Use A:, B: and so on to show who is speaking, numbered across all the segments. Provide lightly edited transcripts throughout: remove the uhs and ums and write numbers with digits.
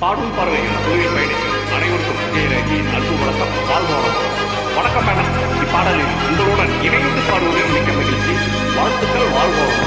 A: பாடும் பறவைகள் குழுவில் பயணிக்கும் அனைவருக்கும் விஜயரேகியின் அன்பு வணக்கம், வாழ்வோரம். வணக்கம் மேடம். இப்பாடலில் உங்களுடன் இணைந்து பாடுவதில் மிக்க மகிழ்ச்சி. வாழ்த்துக்கள், வாழ்வோரம்.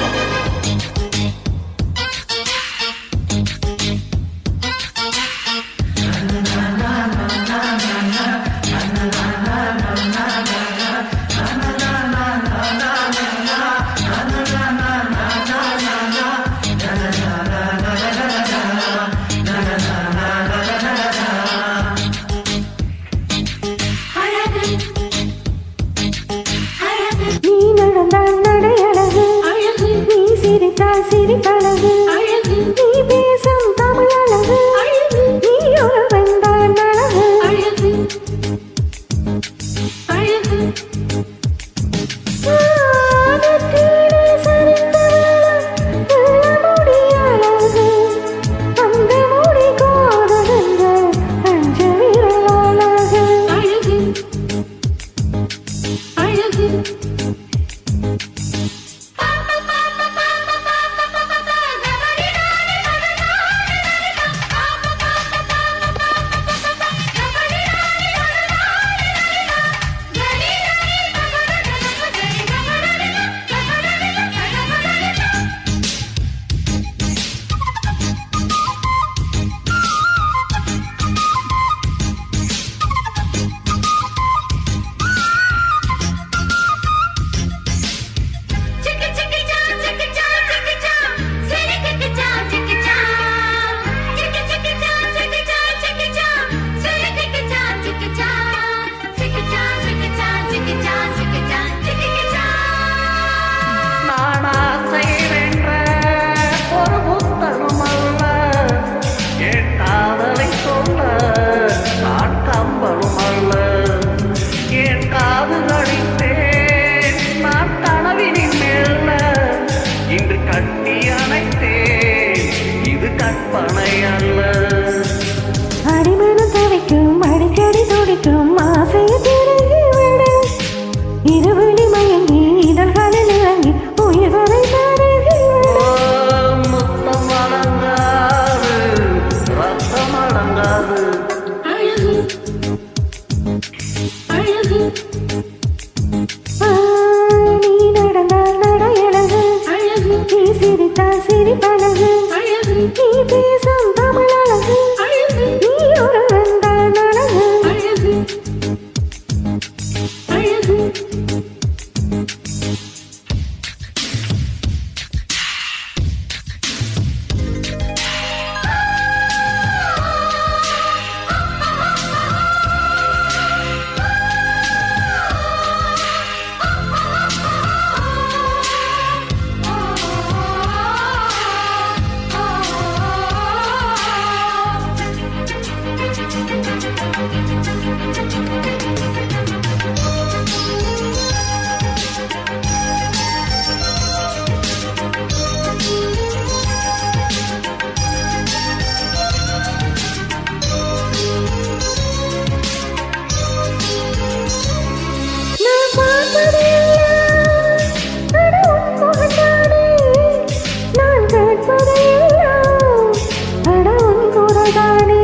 B: சிரிப்பழகு நீ பேசும் தமிழ் அழகு நீ ஒரு வெந்தான் அழகு அழகு அழகு அடிமனம் தவிக்கும் அடிக்கடி துடிக்கும் ஆசையை திருகிவிட இருவழி மயங்கி இதழ்களில் இறங்கி உயிர்களை முத்தம் அடங்காது ரத்தம் அடங்காது அழகு அழகு நீ நடந்தால் நடையழகு அழகு நீ சிரித்தால் சிரிப்பழகு அழகு நீ பேசும் தமிழ் அழகு அழகு நீ ஒரு வெந்தான் அழகு அழகு அழகு நான் கேட்பதையெல்லாம் அட உன் குரல்தானே